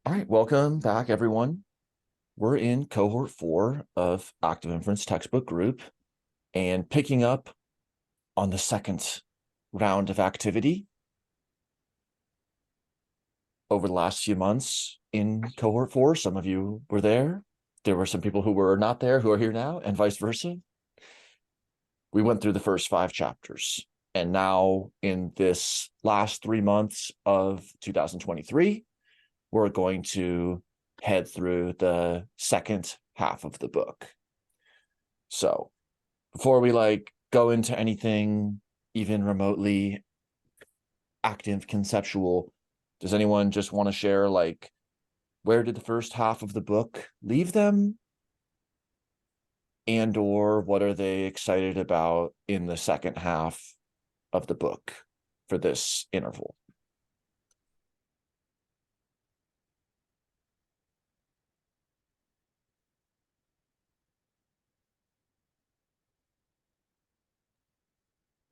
All right, welcome back, everyone. We're in cohort 4 of Active Inference textbook group and picking up on the second round of activity over the last few months in cohort 4. Some of you were there. There were some people who were not there who are here now, and vice versa. We went through the first 5 chapters, and now in this last 3 months of 2023, we're going to head through the second half of the book. So before we go into anything even remotely ActInf conceptual, does anyone just want to share where did the first half of the book leave them, and or what are they excited about in the second half of the book for this interval?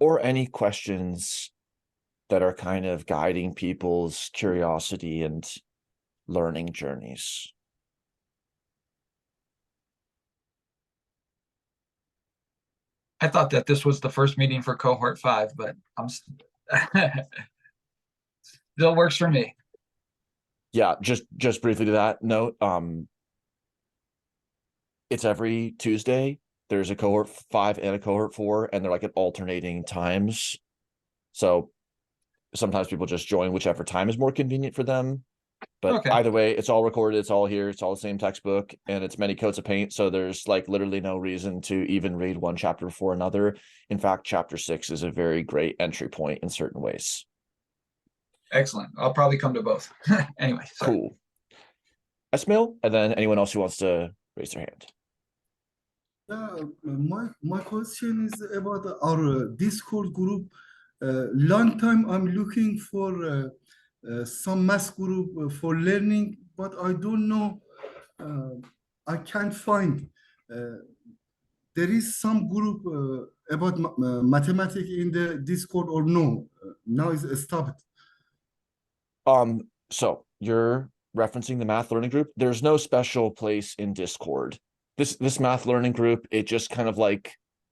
Or any questions that are kind of guiding people's curiosity and learning journeys. I thought that this was the first meeting for cohort 5, but I'm still works for me. Yeah, just briefly to that note, it's every Tuesday. There's a cohort 5 and a cohort 4, and they're like at alternating times. So sometimes people just join whichever time is more convenient for them. But Okay. either way, it's all recorded, it's all here, it's all the same textbook, and it's many coats of paint. So there's literally no reason to even read one chapter before another. In fact, chapter 6 is a very great entry point in certain ways. Excellent. I'll probably come to both. Anyway, sorry. Cool. Esmail, and then anyone else who wants to raise their hand. My question is about our Discord group. Long time I'm looking for some math group for learning, but I don't know. I can't find. There is some group about mathematics in the Discord or no? Now it's stopped. So you're referencing the math learning group. There's no special place in Discord. This math learning group, it just kind of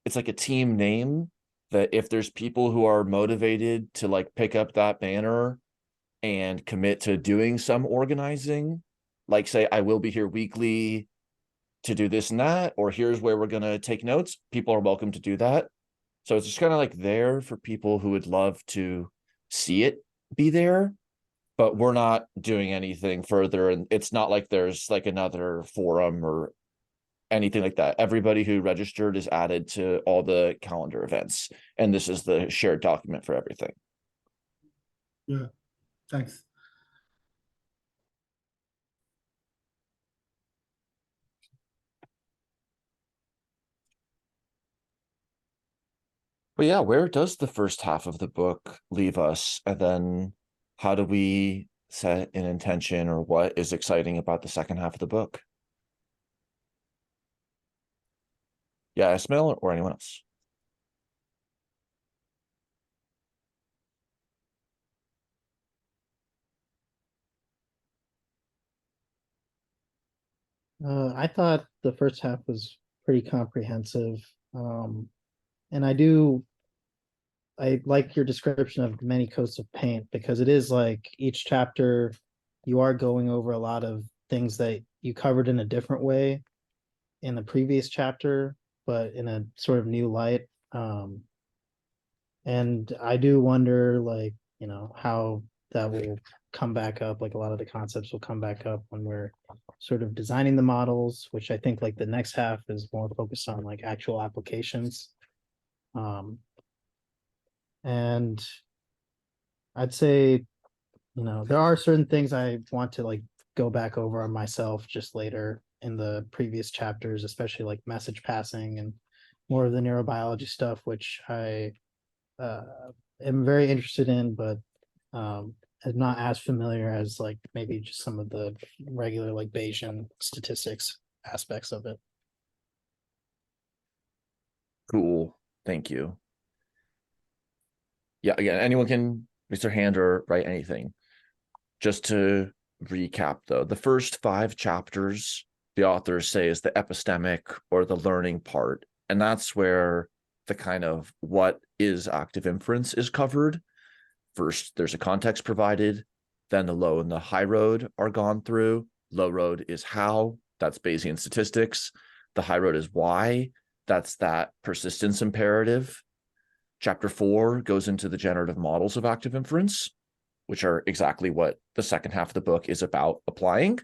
it's like a team name that if there's people who are motivated to pick up that banner and commit to doing some organizing, say I will be here weekly to do this and that, or here's where we're going to take notes, people are welcome to do that. So it's just kind of there for people who would love to see it be there, but we're not doing anything further. And it's not like there's another forum or anything like that. Everybody who registered is added to all the calendar events, and this is the shared document for everything. Yeah, thanks. But yeah, where does the first half of the book leave us? And then how do we set an intention, or what is exciting about the second half of the book? Yeah, Ismail or anyone else? I thought the first half was pretty comprehensive. And I like your description of many coats of paint, because it is like each chapter you are going over a lot of things that you covered in a different way in the previous chapter, but in a sort of new light. And I do wonder, how that will come back up. Like a lot of the concepts will come back up when we're sort of designing the models, which I think the next half is more focused on actual applications. And I'd say, there are certain things I want to go back over on myself just later in the previous chapters, especially message passing and more of the neurobiology stuff, which I am very interested in, but am not as familiar as maybe just some of the regular Bayesian statistics aspects of it. Cool. Thank you. Yeah, again, anyone can raise their hand or write anything. Just to recap though. The first 5 chapters, the authors say, is the epistemic or the learning part. And that's where the kind of what is active inference is covered. First, there's a context provided. Then the low and the high road are gone through. Low road is how, that's Bayesian statistics. The high road is why, that's that persistence imperative. Chapter 4 goes into the generative models of active inference, which are exactly what the second half of the book is about applying.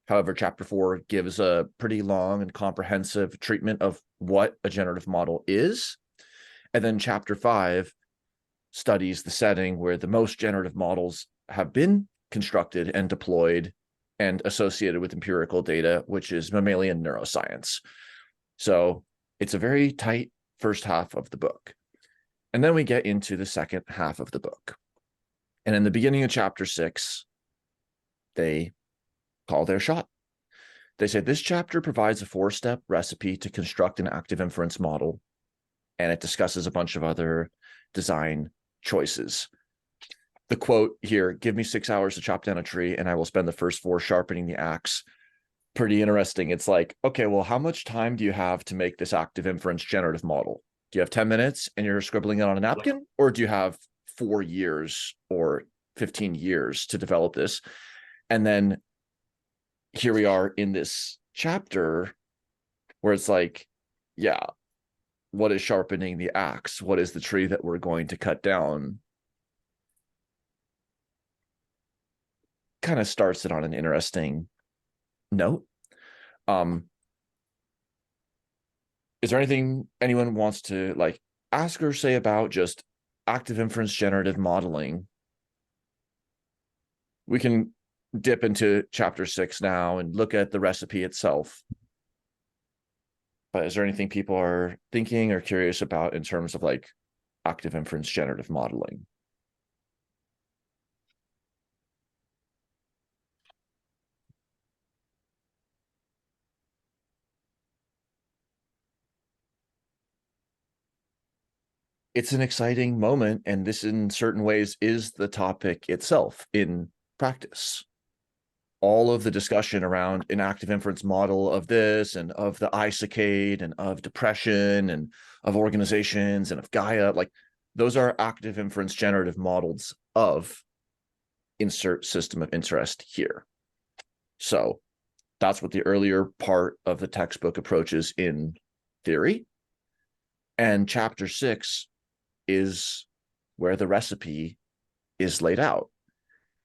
However, chapter 4 gives a pretty long and comprehensive treatment of what a generative model is. And then chapter 5 studies the setting where the most generative models have been constructed and deployed and associated with empirical data, which is mammalian neuroscience. So it's a very tight first half of the book. And then we get into the second half of the book. And in the beginning of chapter 6, they call their shot. They say this chapter provides a 4-step recipe to construct an active inference model, and it discusses a bunch of other design choices. The quote here, give me 6 hours to chop down a tree and I will spend the first 4 sharpening the axe. Pretty interesting. It's like, okay, well, how much time do you have to make this active inference generative model? Do you have 10 minutes and you're scribbling it on a napkin? Or do you have 4 years or 15 years to develop this? And then here we are in this chapter where it's like, yeah, what is sharpening the axe? What is the tree that we're going to cut down? Kind of starts it on an interesting note. Is there anything anyone wants to like ask or say about just active inference generative modeling? We can dip into chapter 6 now and look at the recipe itself. But is there anything people are thinking or curious about in terms of like active inference generative modeling? It's an exciting moment, and this in certain ways is the topic itself in practice. All of the discussion around an active inference model of this and of the iSaccade and of depression and of organizations and of Gaia, like those are active inference generative models of insert system of interest here. So that's what the earlier part of the textbook approaches in theory. And chapter 6 is where the recipe is laid out.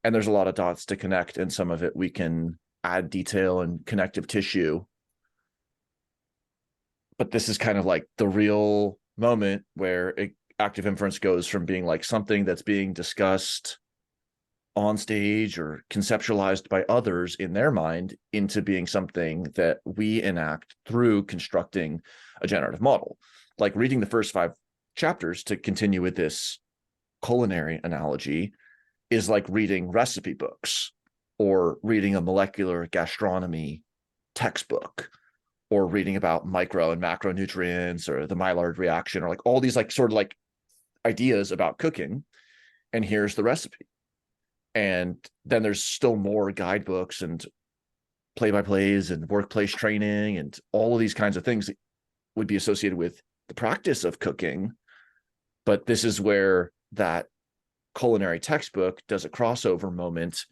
And there's a lot of dots to connect, and some of it we can add detail and connective tissue. But this is kind of like the real moment where active inference goes from being like something that's being discussed on stage or conceptualized by others in their mind into being something that we enact through constructing a generative model. Like reading the first 5 chapters, to continue with this culinary analogy, is like reading recipe books or reading a molecular gastronomy textbook or reading about micro and macronutrients or the Maillard reaction or like all these like sort of like ideas about cooking. And here's the recipe. And then there's still more guidebooks and play-by-plays and workplace training and all of these kinds of things that would be associated with the practice of cooking. But this is where that culinary textbook does a crossover moment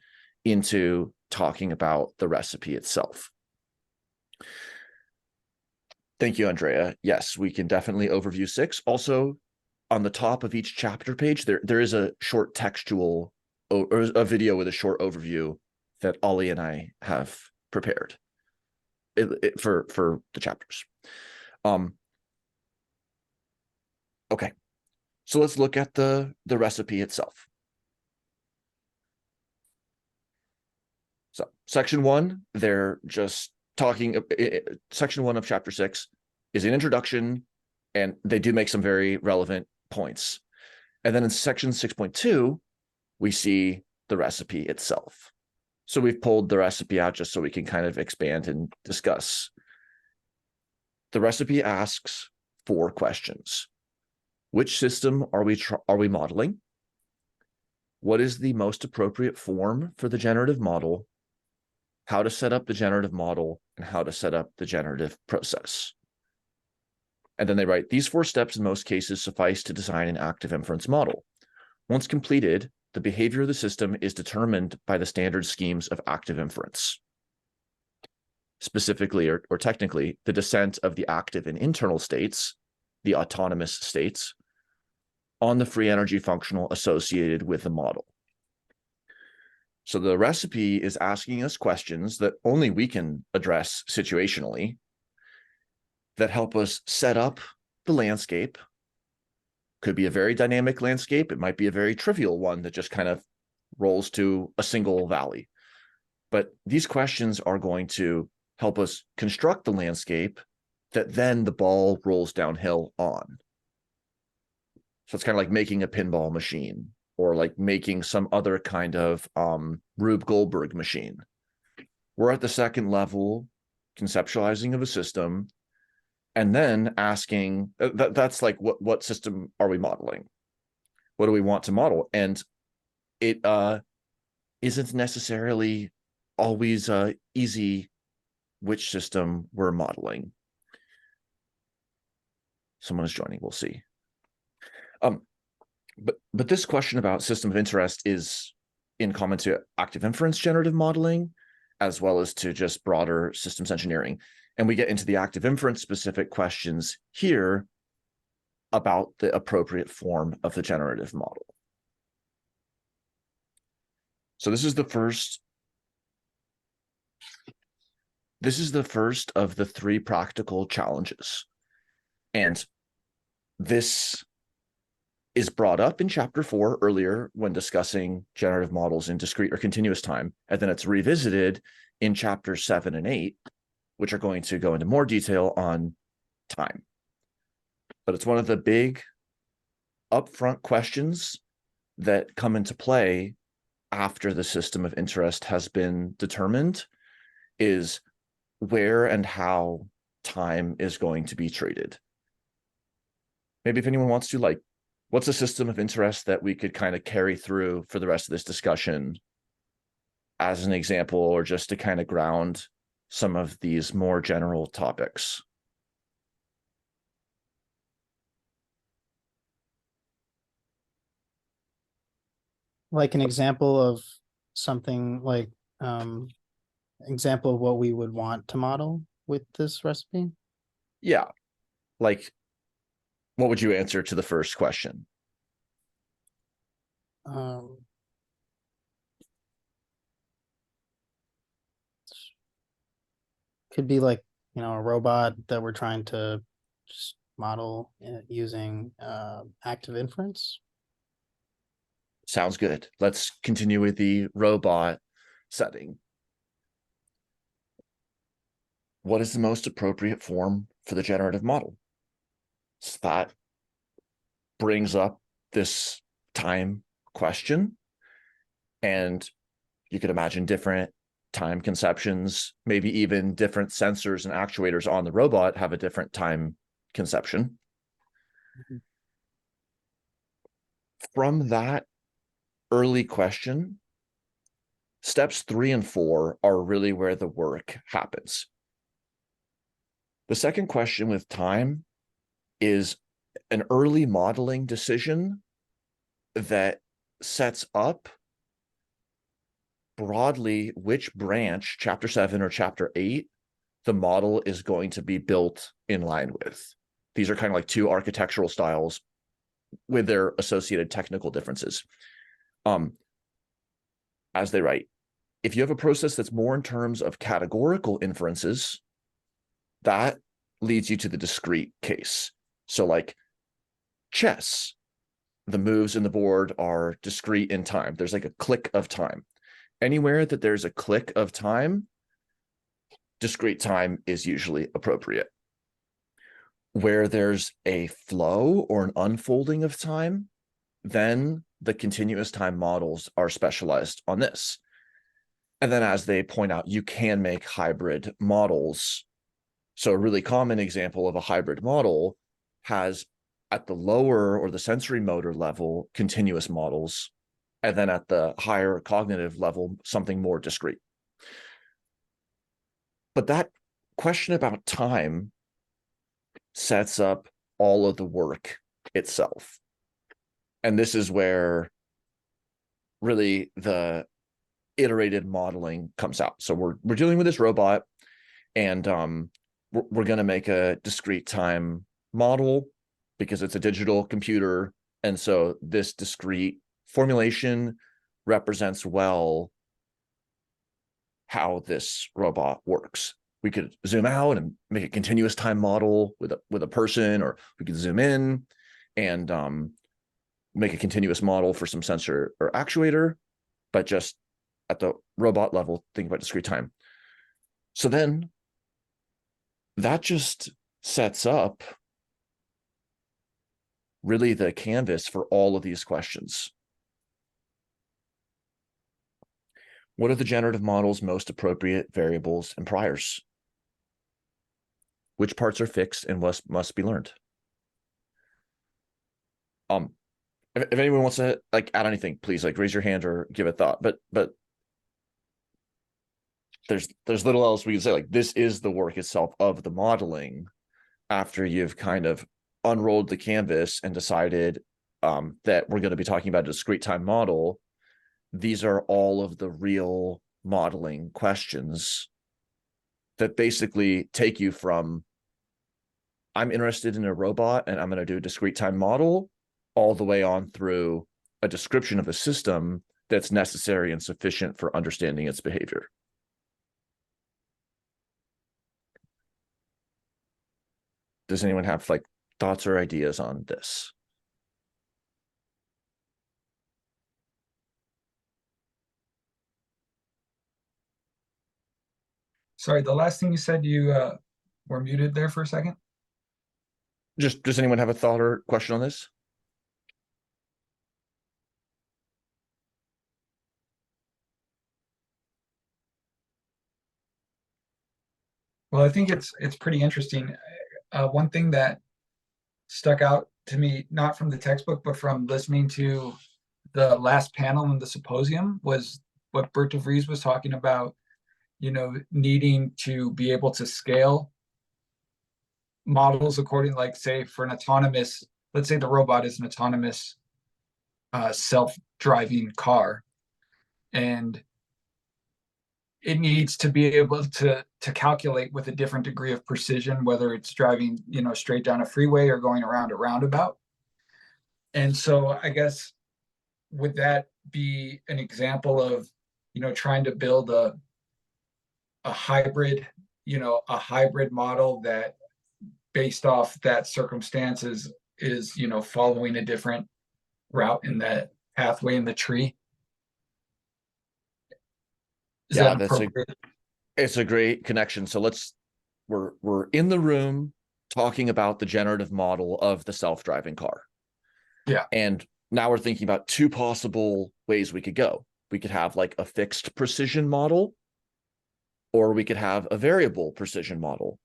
into talking about the recipe itself. Thank you, Andrea. Yes, we can definitely overview 6. Also, on the top of each chapter page, there is a short textual or a video with a short overview that Ollie and I have prepared for the chapters. Okay. So let's look at the recipe itself. So section 1, they're just talking, section 1 of chapter 6 is an introduction, and they do make some very relevant points. And then in section 6.2, we see the recipe itself. So we've pulled the recipe out just so we can kind of expand and discuss. The recipe asks 4 questions. Which system are we modeling? What is the most appropriate form for the generative model? how to set up the generative model, and how to set up the generative process. And then they write, these 4 steps in most cases suffice to design an active inference model. Once completed, the behavior of the system is determined by the standard schemes of active inference. Specifically, or technically, the descent of the active and internal states, the autonomous states, on the free energy functional associated with the model. So the recipe is asking us questions that only we can address situationally that help us set up the landscape. Could be a very dynamic landscape. It might be a very trivial one that just kind of rolls to a single valley. But these questions are going to help us construct the landscape that then the ball rolls downhill on. So it's kind of like making a pinball machine, or like making some other kind of Rube Goldberg machine. We're at the second level, conceptualizing of a system, and then asking, that's like, what system are we modeling? What do we want to model? And it isn't necessarily always easy which system we're modeling. Someone is joining, we'll see. But this question about system of interest is in common to active inference generative modeling, as well as to just broader systems engineering. And we get into the active inference specific questions here about the appropriate form of the generative model. So this is the first of the 3 practical challenges. And this is brought up in chapter 4 earlier when discussing generative models in discrete or continuous time. And then it's revisited in chapters 7 and 8, which are going to go into more detail on time. But it's one of the big upfront questions that come into play after the system of interest has been determined, is where and how time is going to be treated. Maybe if anyone wants to, like, what's a system of interest that we could kind of carry through for the rest of this discussion as an example, or just to kind of ground some of these more general topics? Like an example of something like example of what we would want to model with this recipe? Yeah. Like, what would you answer to the first question? Could be like, a robot that we're trying to just model using active inference. Sounds good. Let's continue with the robot setting. What is the most appropriate form for the generative model? So that brings up this time question. And you could imagine different time conceptions, maybe even different sensors and actuators on the robot have a different time conception. Mm-hmm. From that early question, steps 3 and 4 are really where the work happens. The second question with time is an early modeling decision that sets up broadly which branch, chapter 7 or chapter 8, the model is going to be built in line with. These are kind of like 2 architectural styles with their associated technical differences. As they write, if you have a process that's more in terms of categorical inferences, that leads you to the discrete case. So like chess, the moves in the board are discrete in time. There's like a click of time. Anywhere that there's a click of time, discrete time is usually appropriate. Where there's a flow or an unfolding of time, then the continuous time models are specialized on this. And then as they point out, you can make hybrid models. So a really common example of a hybrid model has at the lower or the sensory motor level, continuous models, and then at the higher cognitive level, something more discrete. But that question about time sets up all of the work itself. And this is where really the iterated modeling comes out. So we're dealing with this robot, and we're going to make a discrete time model because it's a digital computer. And so this discrete formulation represents well how this robot works. We could zoom out and make a continuous time model with a person, or we could zoom in and make a continuous model for some sensor or actuator, but just at the robot level, think about discrete time. So then that just sets up really the canvas for all of these questions. What are the generative model's most appropriate variables and priors? Which parts are fixed and must be learned? If anyone wants to like add anything, please like raise your hand or give a thought. But there's little else we can say. Like, this is the work itself of the modeling after you've kind of unrolled the canvas and decided that we're going to be talking about a discrete time model. These are all of the real modeling questions that basically take you from, I'm interested in a robot and I'm going to do a discrete time model, all the way on through a description of a system that's necessary and sufficient for understanding its behavior. Does anyone have like thoughts or ideas on this? Sorry, the last thing you said, you were muted there for a second. Just, does anyone have a thought or question on this? Well, I think it's pretty interesting. One thing that stuck out to me, not from the textbook, but from listening to the last panel in the symposium, was what Bert de Vries was talking about, you know, needing to be able to scale models according, like, say, for an autonomous, let's say the robot is an autonomous self-driving car, and it needs to be able to calculate with a different degree of precision, whether it's driving, you know, straight down a freeway or going around a roundabout. And so I guess, would that be an example of, you know, trying to build a hybrid, you know, a hybrid model that, based off that circumstances, is, you know, following a different route in that pathway in the tree? Is Yeah, that appropriate? It's a great connection. So we're in the room talking about the generative model of the self-driving car. Yeah. And now we're thinking about two possible ways we could go. We could have like a fixed precision model, or we could have a variable precision model.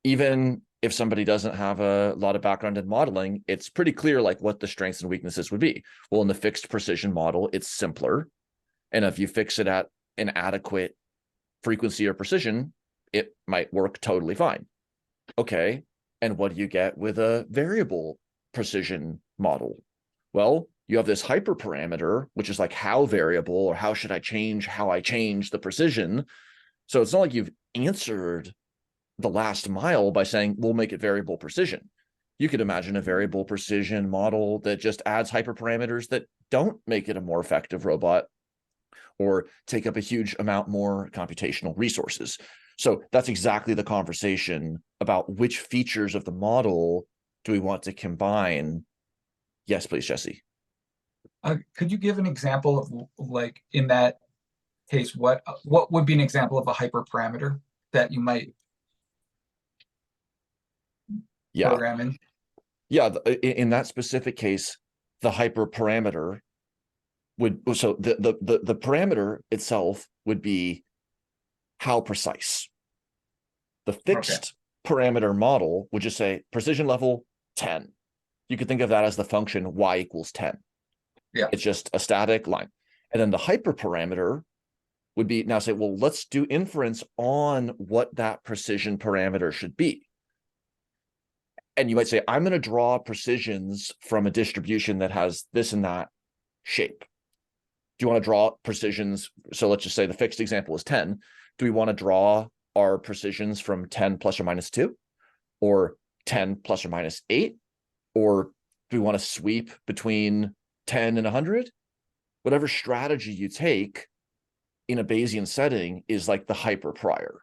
Even if somebody doesn't have a lot of background in modeling, it's pretty clear like what the strengths and weaknesses would be. Well, in the fixed precision model, it's simpler. And if you fix it at an adequate frequency or precision, it might work totally fine. Okay, and what do you get with a variable precision model? Well, you have this hyperparameter, which is like how variable, or how should I change how I change the precision. So it's not like you've answered the last mile by saying, we'll make it variable precision. You could imagine a variable precision model that just adds hyperparameters that don't make it a more effective robot, or take up a huge amount more computational resources. So that's exactly the conversation about which features of the model do we want to combine. Yes, please, Jesse. Could you give an example of, like, in that case, what would be an example of a hyperparameter that you might program in? Yeah, in that specific case, the hyperparameter would, so the parameter itself would be how precise. The fixed parameter model would just say precision level 10. You could think of that as the function y = 10. Yeah. It's just a static line. And then the hyperparameter would be now say, well, let's do inference on what that precision parameter should be. And you might say, I'm going to draw precisions from a distribution that has this and that shape. Do you want to draw precisions? So let's just say the fixed example is 10. Do we want to draw our precisions from 10 plus or minus 2? Or 10 plus or minus 8? Or do we want to sweep between 10 and 100? Whatever strategy you take in a Bayesian setting is like the hyperprior.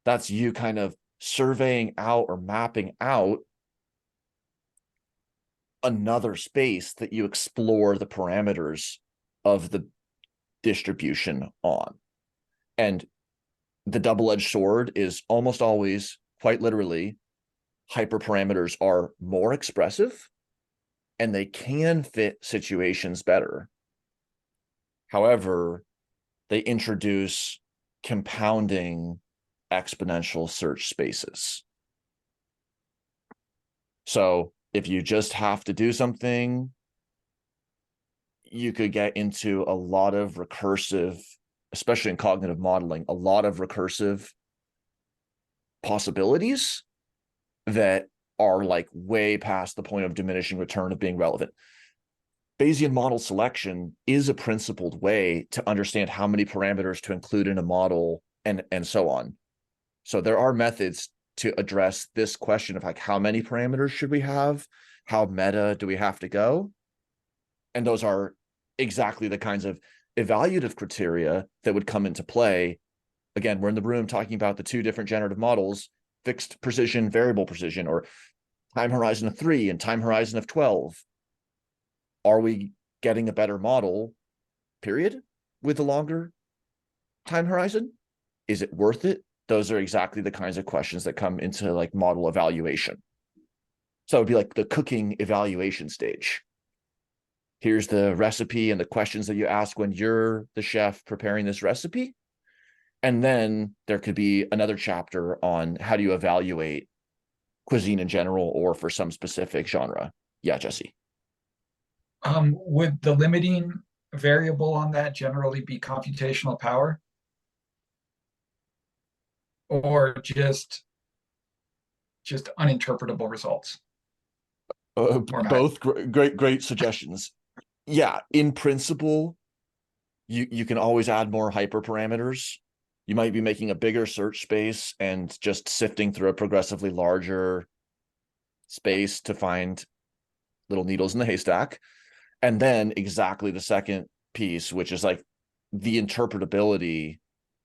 That's you kind of surveying out or mapping out another space that you explore the parameters of the distribution on. And the double-edged sword is almost always, quite literally, hyperparameters are more expressive and they can fit situations better. However, they introduce compounding exponential search spaces. So if you just have to do something, you could get into a lot of recursive, especially in cognitive modeling, a lot of recursive possibilities that are like way past the point of diminishing return of being relevant. Bayesian model selection is a principled way to understand how many parameters to include in a model and so on. So there are methods to address this question of like, how many parameters should we have? How meta do we have to go? And those are exactly the kinds of evaluative criteria that would come into play. Again, we're in the room talking about the two different generative models, fixed precision, variable precision, or time horizon of 3 and time horizon of 12. Are we getting a better model, period, with a longer time horizon? Is it worth it? Those are exactly the kinds of questions that come into like model evaluation. So it would be like the cooking evaluation stage. Here's the recipe and the questions that you ask when you're the chef preparing this recipe. And then there could be another chapter on how do you evaluate cuisine in general or for some specific genre. Yeah, Jesse. Would the limiting variable on that generally be computational power? Or just uninterpretable results? Both great suggestions. Yeah, in principle, you can always add more hyperparameters. You might be making a bigger search space and just sifting through a progressively larger space to find little needles in the haystack. And then exactly the second piece, which is like the interpretability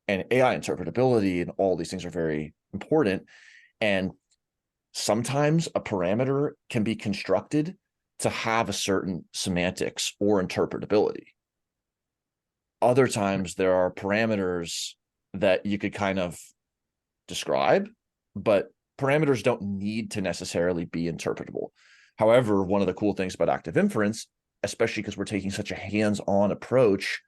and AI interpretability, and all these things are very important. And sometimes a parameter can be constructed to have a certain semantics or interpretability. Other times there are parameters that you could kind of describe, but parameters don't need to necessarily be interpretable. However, one of the cool things about active inference, especially because we're taking such a hands-on approach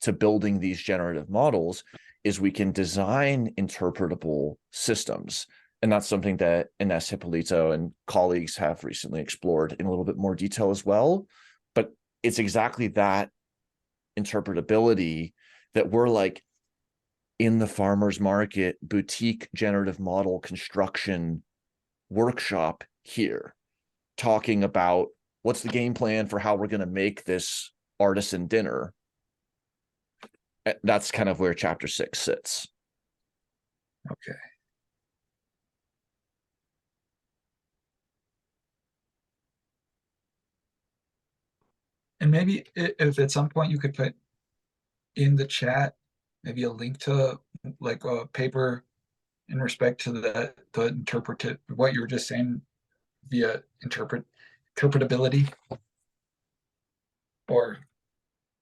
to building these generative models, is we can design interpretable systems. And that's something that Ines Hippolito and colleagues have recently explored in a little bit more detail as well. But it's exactly that interpretability that we're like in the farmer's market boutique generative model construction workshop here, talking about what's the game plan for how we're going to make this artisan dinner. That's kind of where chapter 6 sits. Okay. And maybe if at some point you could put in the chat, maybe a link to like a paper in respect to the interpret what you were just saying via interpretability, or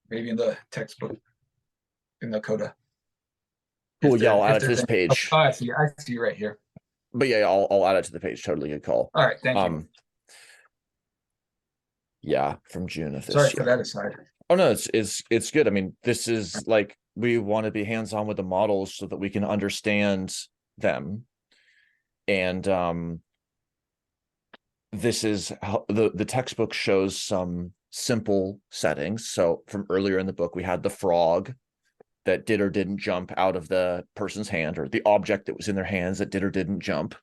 maybe in the textbook in the coda. Cool. Yeah, I'll add it to this page. Oh, I see right here. But yeah, I'll add it to the page. Totally good call. All right, thank you. Yeah, from June of this Sorry year. for that aside. Oh no, it's good. I mean, this is like, we want to be hands-on with the models so that we can understand them. And this is how the textbook shows some simple settings. So from earlier in the book, we had the frog that did or didn't jump out of the person's hand, or the object that was in their hands that did or didn't jump.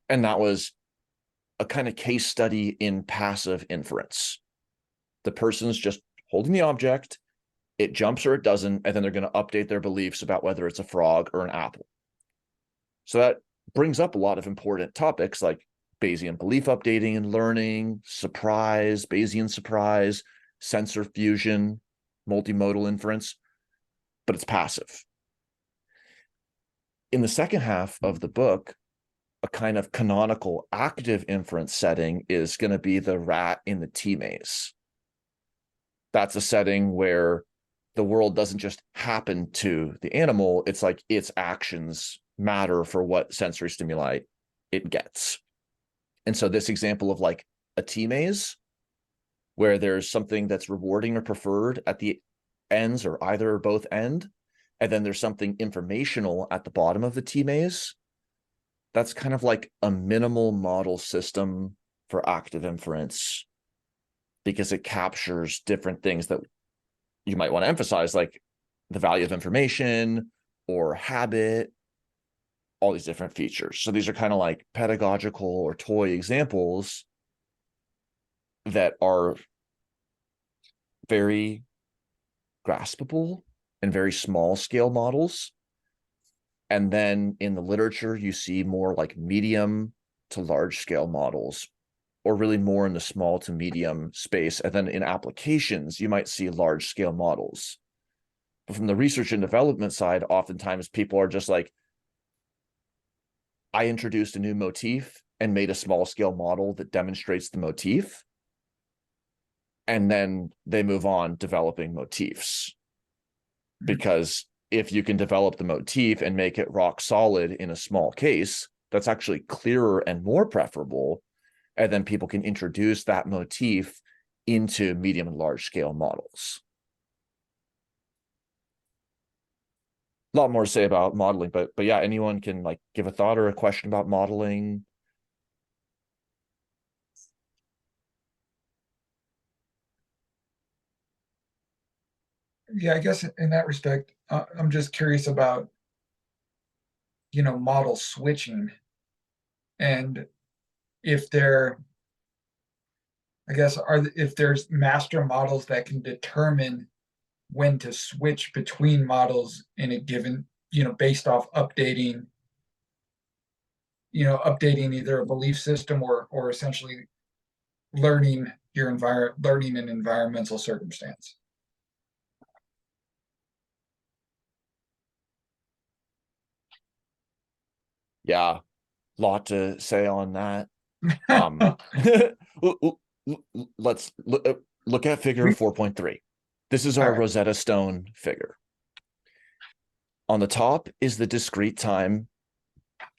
And that was a kind of case study in passive inference. The person's just holding the object, it jumps or it doesn't, and then they're going to update their beliefs about whether it's a frog or an apple. So that brings up a lot of important topics like Bayesian belief updating and learning, surprise, Bayesian surprise, sensor fusion, multimodal inference, but it's passive. In the second half of the book, a kind of canonical active inference setting is going to be the rat in the tea maze. That's a setting where the world doesn't just happen to the animal, it's like its actions matter for what sensory stimuli it gets. And so this example of like a tea maze, where there's something that's rewarding or preferred at the ends or either or both end, and then there's something informational at the bottom of the tea maze, that's kind of like a minimal model system for active inference, because it captures different things that you might want to emphasize, like the value of information or habit, all these different features. So these are kind of like pedagogical or toy examples that are very graspable and very small scale models. And then in the literature, you see more like medium to large scale models, or really more in the small to medium space. And then in applications, you might see large scale models. But from the research and development side, oftentimes people are just like, I introduced a new motif and made a small scale model that demonstrates the motif. And then they move on developing motifs. Because if you can develop the motif and make it rock solid in a small case, that's actually clearer and more preferable. And then people can introduce that motif into medium and large scale models. A lot more to say about modeling, but yeah, anyone can like give a thought or a question about modeling. Yeah, I guess in that respect, I'm just curious about, model switching, and if if there's master models that can determine when to switch between models in a given, based off updating either a belief system or essentially learning learning an environmental circumstance. Yeah, lot to say on that. Let's look at figure 4.3. This is our Rosetta Stone figure. On the top is the discrete time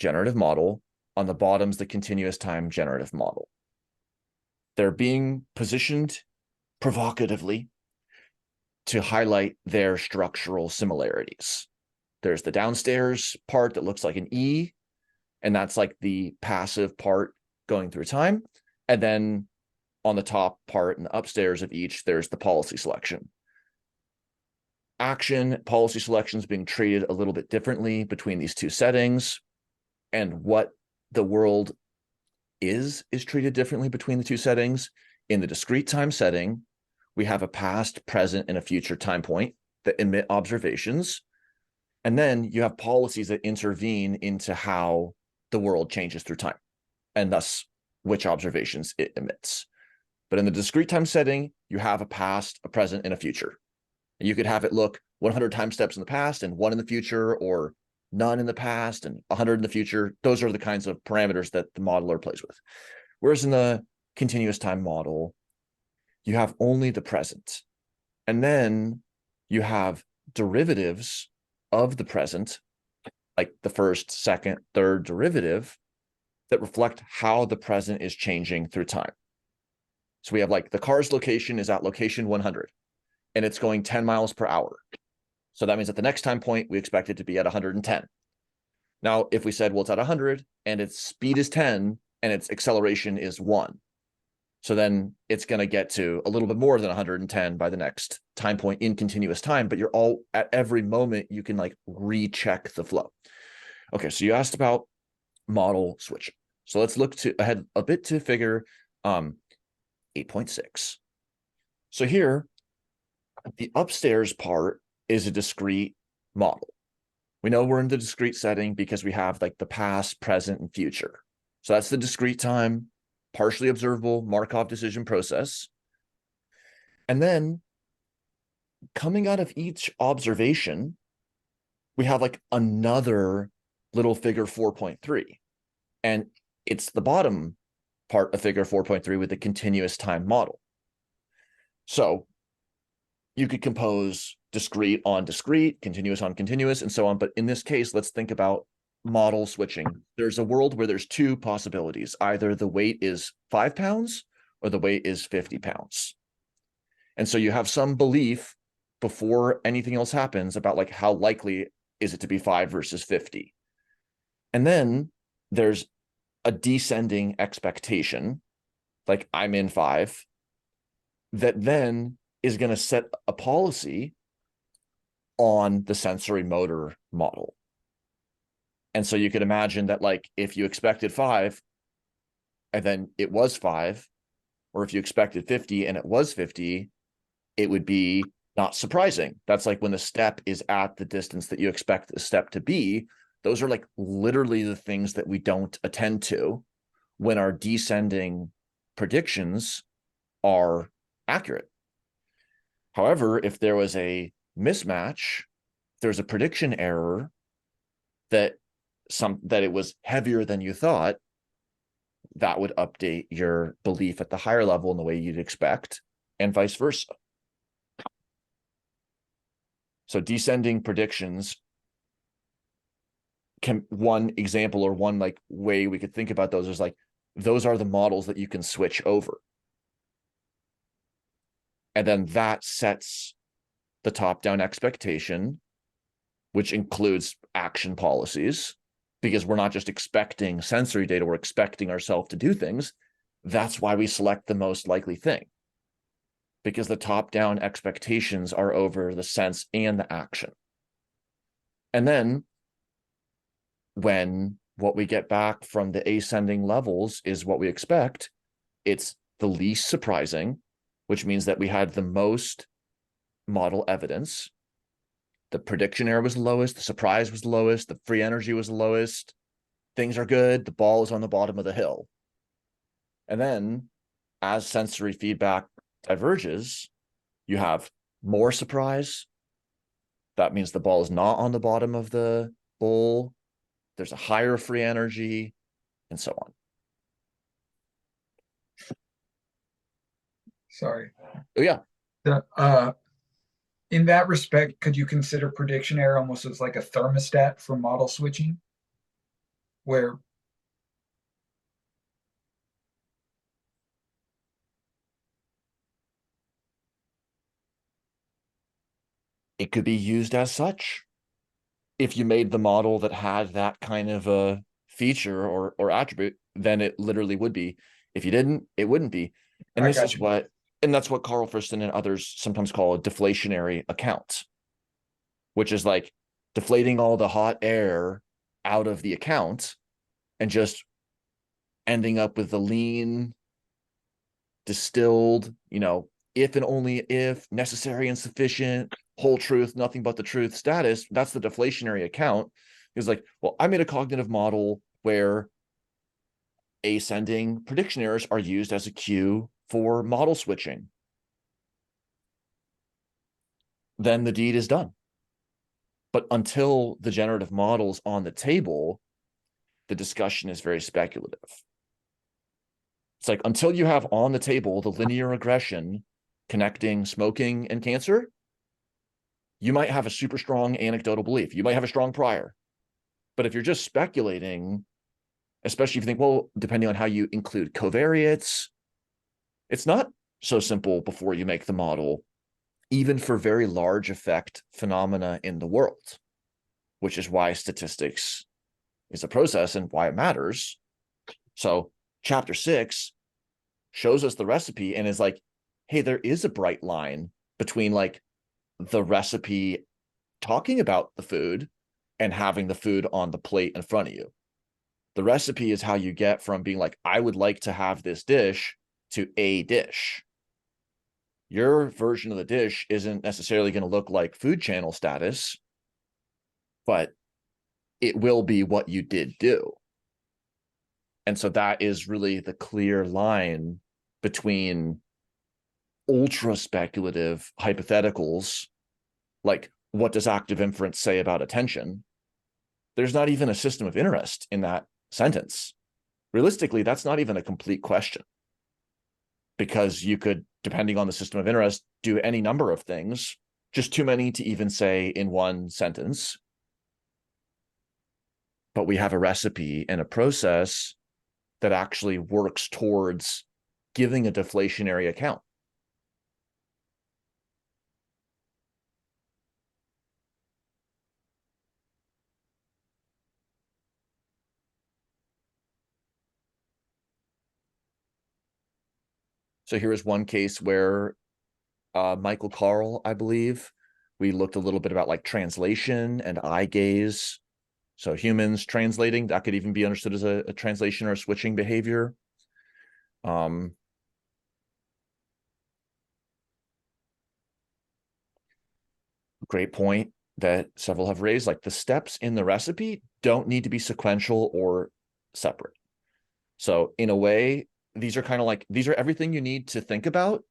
generative model. On the bottom is the continuous time generative model. They're being positioned provocatively to highlight their structural similarities. There's the downstairs part that looks like an E, and that's like the passive part going through time. And then on the top part and the upstairs of each, there's the policy selection. Action, policy selection is being treated a little bit differently between these two settings, and what the world is treated differently between the two settings. In the discrete time setting, we have a past, present, and a future time point that emit observations. And then you have policies that intervene into how the world changes through time, and thus which observations it emits. But in the discrete time setting, you have a past, a present, and a future. And you could have it look 100 time steps in the past and 1 in the future, or none in the past and 100 in the future. Those are the kinds of parameters that the modeler plays with. Whereas in the continuous time model, you have only the present. And then you have derivatives of the present, like the first, second, third derivative, that reflect how the present is changing through time. So we have like the car's location is at location 100, and it's going 10 miles per hour. So that means at the next time point, we expect it to be at 110. Now, if we said, well, it's at 100 and its speed is 10 and its acceleration is 1. So then it's going to get to a little bit more than 110 by the next time point in continuous time, but you're all at every moment you can like recheck the flow. Okay, so you asked about model switching. So let's look ahead a bit to figure 8.6. So here, the upstairs part is a discrete model. We know we're in the discrete setting because we have like the past, present, and future. So that's the discrete time, partially observable Markov decision process. And then coming out of each observation, we have like another little figure 4.3. And it's the bottom part of figure 4.3 with the continuous time model. So you could compose discrete on discrete, continuous on continuous, and so on. But in this case, let's think about model switching. There's a world where there's two possibilities. Either the weight is 5 pounds or the weight is 50 pounds. And so you have some belief before anything else happens about like how likely is it to be 5 versus 50. And then there's a descending expectation, like I'm in 5, that then is going to set a policy on the sensory motor model. And so you could imagine that like if you expected 5 and then it was 5, or if you expected 50 and it was 50, it would be not surprising. That's like when the step is at the distance that you expect the step to be. Those are like literally the things that we don't attend to when our descending predictions are accurate. However, if there was a mismatch, there's a prediction error that it was heavier than you thought, that would update your belief at the higher level in the way you'd expect, and vice versa. So descending predictions one example or one like way we could think about those is like, those are the models that you can switch over. And then that sets the top-down expectation, which includes action policies, because we're not just expecting sensory data, we're expecting ourselves to do things. That's why we select the most likely thing, because the top-down expectations are over the sense and the action. And then when what we get back from the ascending levels is what we expect, it's the least surprising, which means that we had the most model evidence. The prediction error was lowest, the surprise was lowest, the free energy was lowest. Things are good, the ball is on the bottom of the hill. And then as sensory feedback diverges, you have more surprise. That means the ball is not on the bottom of the bowl. There's a higher free energy, and so on. Sorry. Oh, yeah. In that respect, could you consider prediction error almost as like a thermostat for model switching? Where it could be used as such. If you made the model that had that kind of a feature or attribute, then it literally would be. If you didn't, it wouldn't be. And this is what, and that's what Karl, Friston, and others sometimes call a deflationary account, which is like deflating all the hot air out of the account and just ending up with the lean, distilled, if and only if, necessary and sufficient, whole truth, nothing but the truth status. That's the deflationary account. It's like, well, I made a cognitive model where ascending prediction errors are used as a cue for model switching. Then the deed is done. But until the generative model's on the table, the discussion is very speculative. It's like, until you have on the table the linear regression connecting smoking and cancer, you might have a super strong anecdotal belief. You might have a strong prior. But if you're just speculating, especially if you think, well, depending on how you include covariates, it's not so simple before you make the model, even for very large effect phenomena in the world, which is why statistics is a process and why it matters. So chapter 6 shows us the recipe and is like, hey, there is a bright line between like the recipe talking about the food and having the food on the plate in front of you. The recipe is how you get from being like, I would like to have this dish to a dish. Your version of the dish isn't necessarily going to look like Food Channel status, but it will be what you did do. And so that is really the clear line between ultra speculative hypotheticals, like what does active inference say about attention? There's not even a system of interest in that sentence. Realistically, that's not even a complete question, because you could, depending on the system of interest, do any number of things, just too many to even say in one sentence. But we have a recipe and a process that actually works towards giving a deflationary account. So here is one case where Michael Karl, I believe, we looked a little bit about like translation and eye gaze. So humans translating, that could even be understood as a translation or a switching behavior. Great point that several have raised, like the steps in the recipe don't need to be sequential or separate. So in a way, these are kind of like, these are everything you need to think about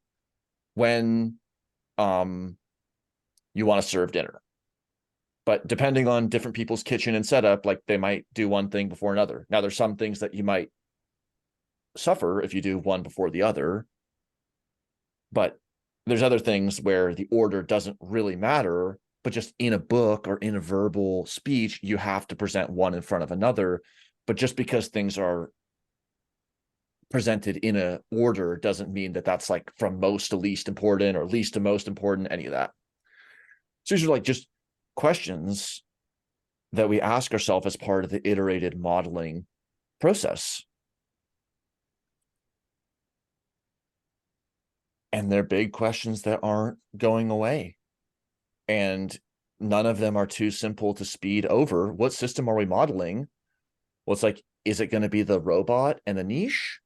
when you want to serve dinner. But depending on different people's kitchen and setup, like they might do one thing before another. Now, there's some things that you might suffer if you do one before the other, but there's other things where the order doesn't really matter, but just in a book or in a verbal speech, you have to present one in front of another. But just because things are presented in a order doesn't mean that that's like from most to least important or least to most important, any of that. So these are like just questions that we ask ourselves as part of the iterated modeling process. And they're big questions that aren't going away. And none of them are too simple to speed over. What system are we modeling? Well, it's like, is it going to be the robot and the niche?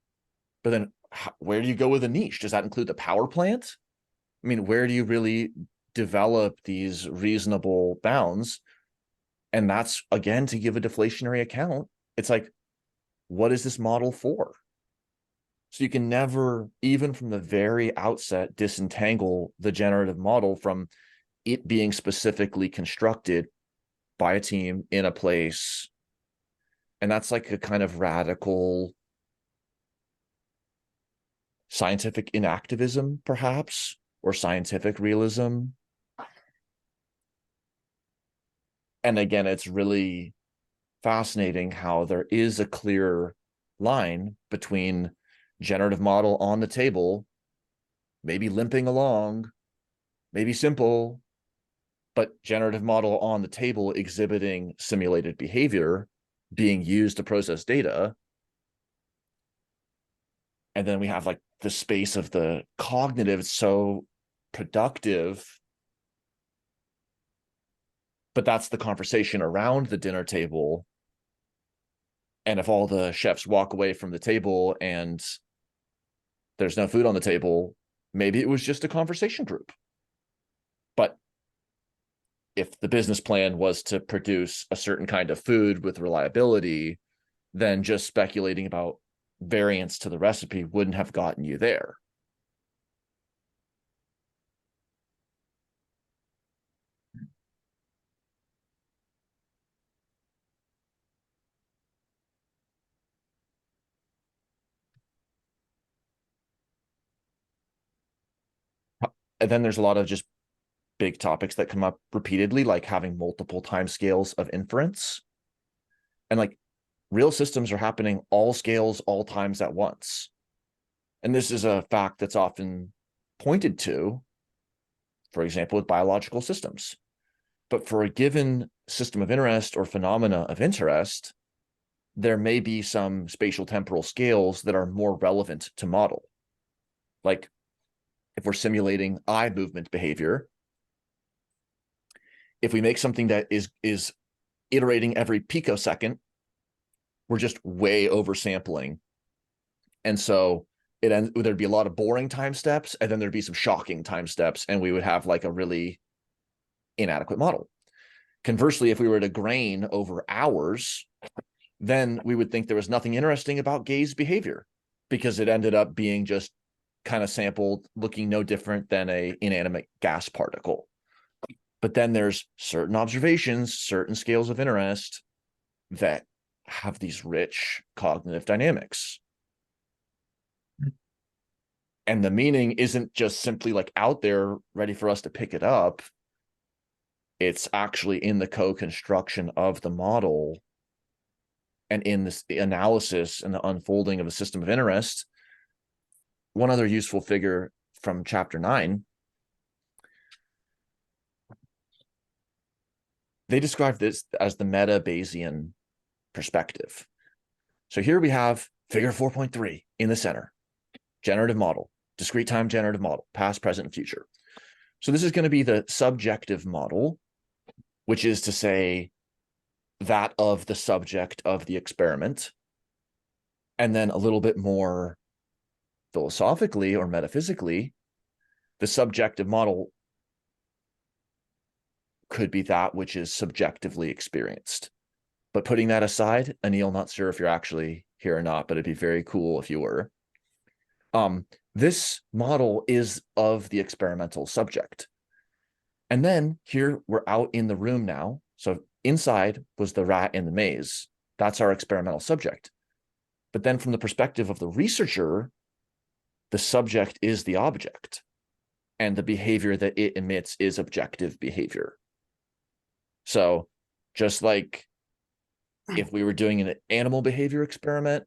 But then where do you go with a niche? Does that include the power plant? I mean, where do you really develop these reasonable bounds? And that's, again, to give a deflationary account. It's like, what is this model for? So you can never, even from the very outset, disentangle the generative model from it being specifically constructed by a team in a place. And that's like a kind of radical scientific inactivism, perhaps, or scientific realism. And again, it's really fascinating how there is a clear line between generative model on the table, maybe limping along, maybe simple, but generative model on the table exhibiting simulated behavior being used to process data. And then we have like the space of the cognitive, it's so productive. But that's the conversation around the dinner table. And if all the chefs walk away from the table and there's no food on the table, maybe it was just a conversation group. But if the business plan was to produce a certain kind of food with reliability, then just speculating about variants to the recipe wouldn't have gotten you there. And then there's a lot of just big topics that come up repeatedly, like having multiple timescales of inference. And like real systems are happening all scales, all times at once. And this is a fact that's often pointed to, for example, with biological systems. But for a given system of interest or phenomena of interest, there may be some spatial temporal scales that are more relevant to model. Like if we're simulating eye movement behavior, if we make something that is iterating every picosecond, we're just way oversampling. And so there'd be a lot of boring time steps, and then there'd be some shocking time steps, and we would have like a really inadequate model. Conversely, if we were to grain over hours, then we would think there was nothing interesting about gaze behavior, because it ended up being just kind of sampled, looking no different than a inanimate gas particle. But then there's certain observations, certain scales of interest that have these rich cognitive dynamics. And the meaning isn't just simply like out there ready for us to pick it up. It's actually in the co-construction of the model and in this, the analysis and the unfolding of a system of interest. One other useful figure from chapter 9, they describe this as the meta-Bayesian perspective. So here we have figure 4.3 in the center, generative model, discrete time generative model, past, present, and future. So this is going to be the subjective model, which is to say that of the subject of the experiment. And then a little bit more philosophically or metaphysically, the subjective model could be that which is subjectively experienced. But putting that aside, Anil, not sure if you're actually here or not, but it'd be very cool if you were. This model is of the experimental subject. And then here we're out in the room now. So inside was the rat in the maze. That's our experimental subject. But then from the perspective of the researcher, the subject is the object, and the behavior that it emits is objective behavior. So just like if we were doing an animal behavior experiment,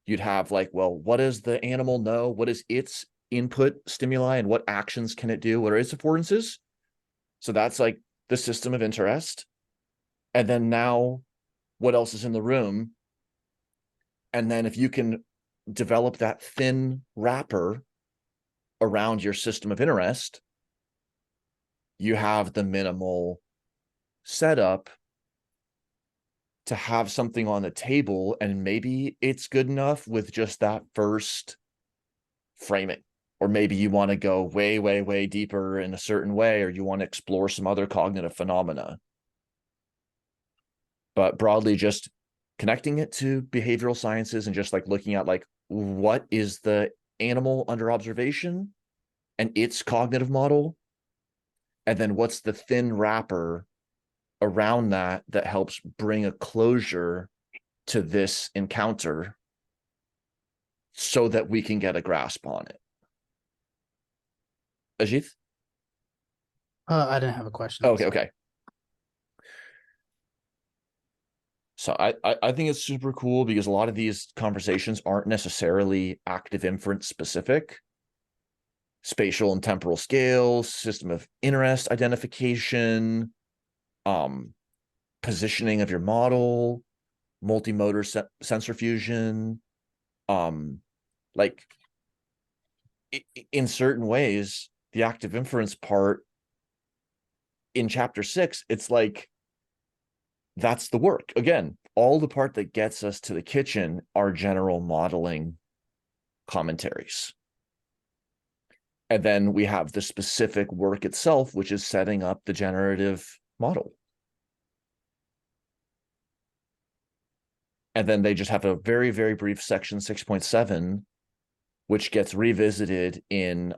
you'd have like, well, what does the animal know? What is its input stimuli and what actions can it do? What are its affordances? So that's like the system of interest. And then now what else is in the room? And then if you can develop that thin wrapper around your system of interest, you have the minimal setup to have something on the table, and maybe it's good enough with just that first framing. Or maybe you want to go way, way, way deeper in a certain way, or you want to explore some other cognitive phenomena. But broadly, just connecting it to behavioral sciences and just like looking at like, what is the animal under observation and its cognitive model? And then what's the thin wrapper around that that helps bring a closure to this encounter so that we can get a grasp on it. Ajith? I didn't have a question. Okay. So I think it's super cool because a lot of these conversations aren't necessarily active inference specific. Spatial and temporal scales, system of interest identification, positioning of your model, multimodal sensor fusion, like in certain ways, the active inference part in chapter 6, it's like, that's the work. Again, all the part that gets us to the kitchen are general modeling commentaries. And then we have the specific work itself, which is setting up the generative model. And then they just have a very, very brief section 6.7, which gets revisited in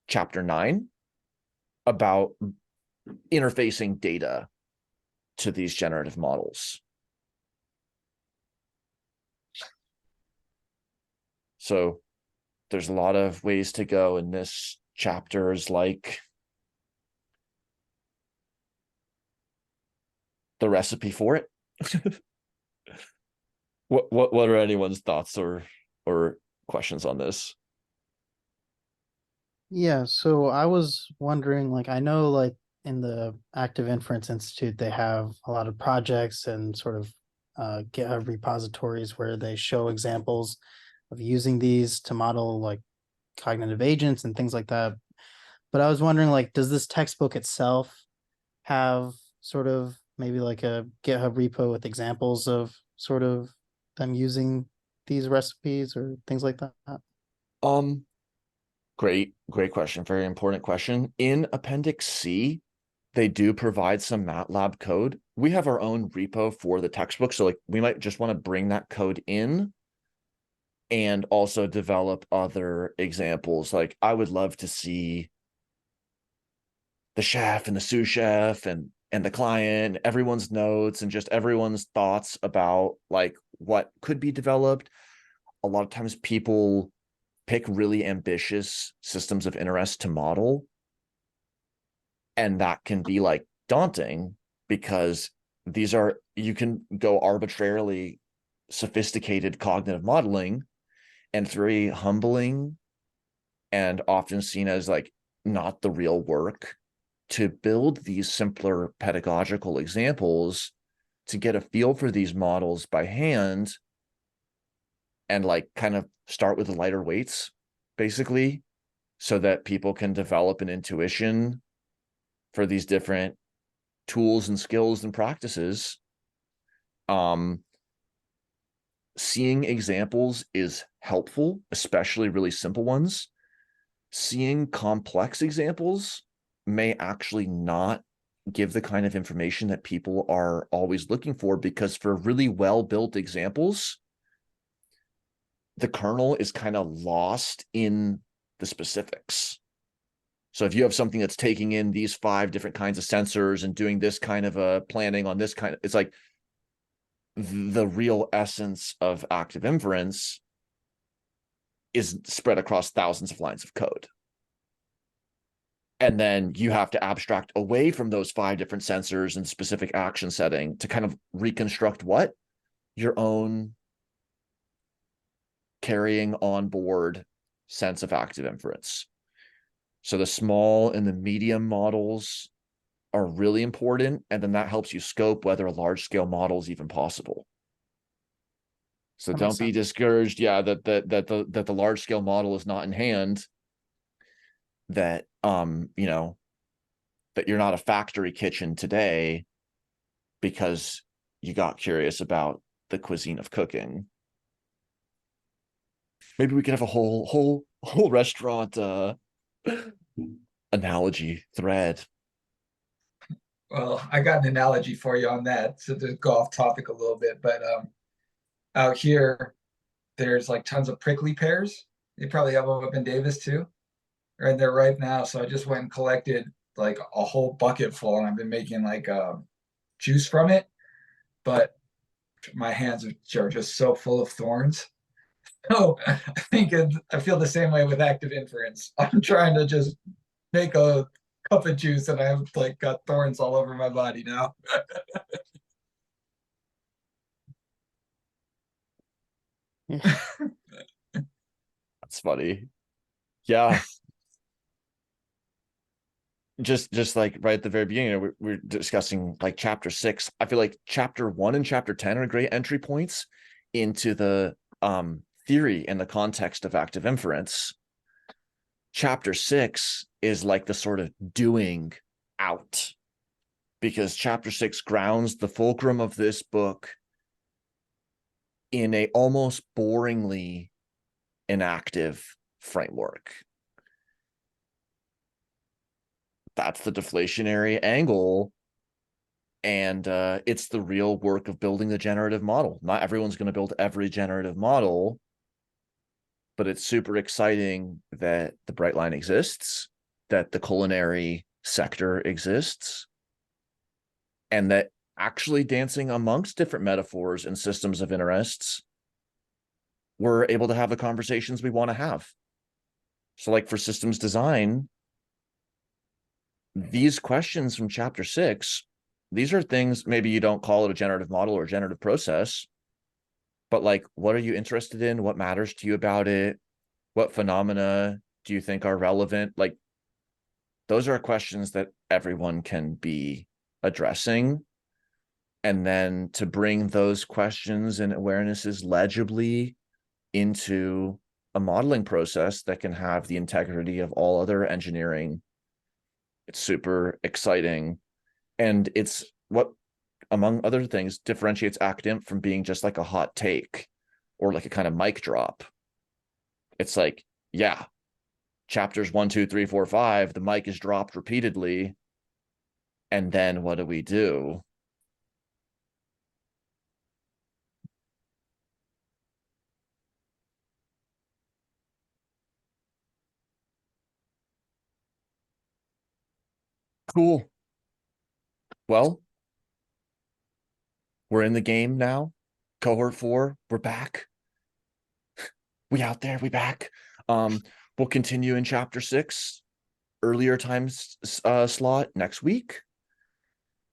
chapter 9 about interfacing data to these generative models. So there's a lot of ways to go in this chapter, is like the recipe for it. What are anyone's thoughts or questions on this? Yeah, so I was wondering, like, I know like in the Active Inference Institute, they have a lot of projects and sort of GitHub repositories where they show examples of using these to model like cognitive agents and things like that. But I was wondering, like, does this textbook itself have sort of maybe like a GitHub repo with examples of sort of them using these recipes or things like that? Great question. Very important question. In Appendix C, they do provide some MATLAB code. We have our own repo for the textbook. So like we might just want to bring that code in and also develop other examples. Like I would love to see the chef and the sous chef and the client, everyone's notes and just everyone's thoughts about like what could be developed. A lot of times people pick really ambitious systems of interest to model. And that can be like daunting because these are, you can go arbitrarily sophisticated cognitive modeling, and it's very humbling and often seen as like not the real work to build these simpler pedagogical examples to get a feel for these models by hand and like kind of start with the lighter weights basically so that people can develop an intuition for these different tools and skills and practices. Seeing examples is helpful, especially really simple ones. Seeing complex examples may actually not give the kind of information that people are always looking for, because for really well-built examples, the kernel is kind of lost in the specifics. So if you have something that's taking in these 5 different kinds of sensors and doing this kind of a planning on this kind of, it's like the real essence of active inference is spread across thousands of lines of code. And then you have to abstract away from those 5 different sensors and specific action setting to kind of reconstruct what? Your own carrying on board sense of active inference. So the small and the medium models are really important. And then that helps you scope whether a large scale model is even possible. So That don't makes be sense. discouraged. Yeah, that the large scale model is not in hand. That you know, that you're not a factory kitchen today because you got curious about the cuisine of cooking. Maybe we could have a whole restaurant analogy thread. Well, I got an analogy for you on that. So to go off topic a little bit, but out here, there's like tons of prickly pears. They probably have them up in Davis too. Right there right now. So I just went and collected like a whole bucket full, and I've been making like juice from it. But my hands are just so full of thorns. So I think I feel the same way with active inference. I'm trying to just make a cup of juice, and I've like got thorns all over my body now. That's funny. Yeah. Just like right at the very beginning, we're discussing like chapter 6. I feel like chapter 1 and chapter 10 are great entry points into the theory and the context of active inference. Chapter 6 is like the sort of doing out, because chapter 6 grounds the fulcrum of this book in a almost boringly inactive framework. That's the deflationary angle. And it's the real work of building the generative model. Not everyone's going to build every generative model, but it's super exciting that the bright line exists, that the culinary sector exists, and that actually dancing amongst different metaphors and systems of interests, we're able to have the conversations we want to have. So like for systems design, these questions from chapter 6, these are things, maybe you don't call it a generative model or a generative process, but like, what are you interested in? What matters to you about it? What phenomena do you think are relevant? Like, those are questions that everyone can be addressing. And then to bring those questions and awarenesses legibly into a modeling process that can have the integrity of all other engineering. It's super exciting. And it's what, among other things, differentiates ActInf from being just like a hot take or like a kind of mic drop. It's like, yeah, chapters 1, 2, 3, 4, 5, the mic is dropped repeatedly. And then what do we do? Cool. Well, we're in the game now. Cohort 4, we're back. We out there, we back. We'll continue in chapter 6, earlier times slot next week.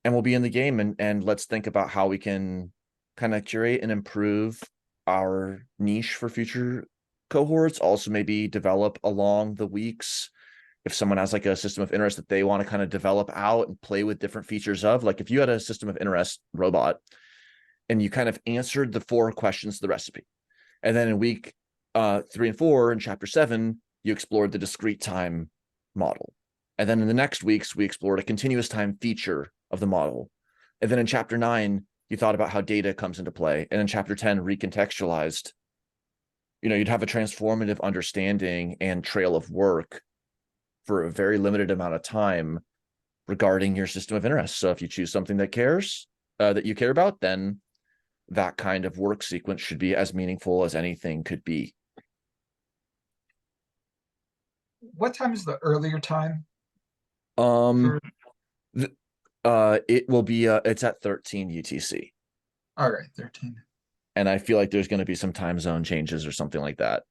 And we'll be in the game, and let's think about how we can kind of curate and improve our niche for future cohorts. Also maybe develop along the weeks. If someone has like a system of interest that they want to kind of develop out and play with different features of, like if you had a system of interest robot and you kind of answered the 4 questions of the recipe, and then in week 3 and 4 in chapter 7, you explored the discrete time model. And then in the next weeks, we explored a continuous time feature of the model. And then in chapter 9, you thought about how data comes into play. And in chapter 10, recontextualized, you'd have a transformative understanding and trail of work for a very limited amount of time regarding your system of interest. So if you choose something that that you care about, then that kind of work sequence should be as meaningful as anything could be. What time is the earlier time? It will be it's at 13 UTC. All right, 13. And I feel like there's going to be some time zone changes or something like that.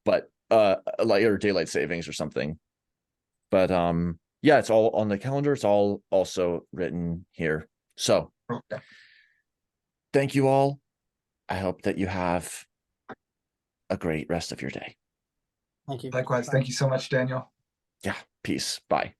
But like, or daylight savings or something. But yeah, it's all on the calendar. It's all also written here. So Okay. Thank you all. I hope that you have a great rest of your day. Thank you. Likewise. Thank you so much, Daniel. Yeah, peace. Bye.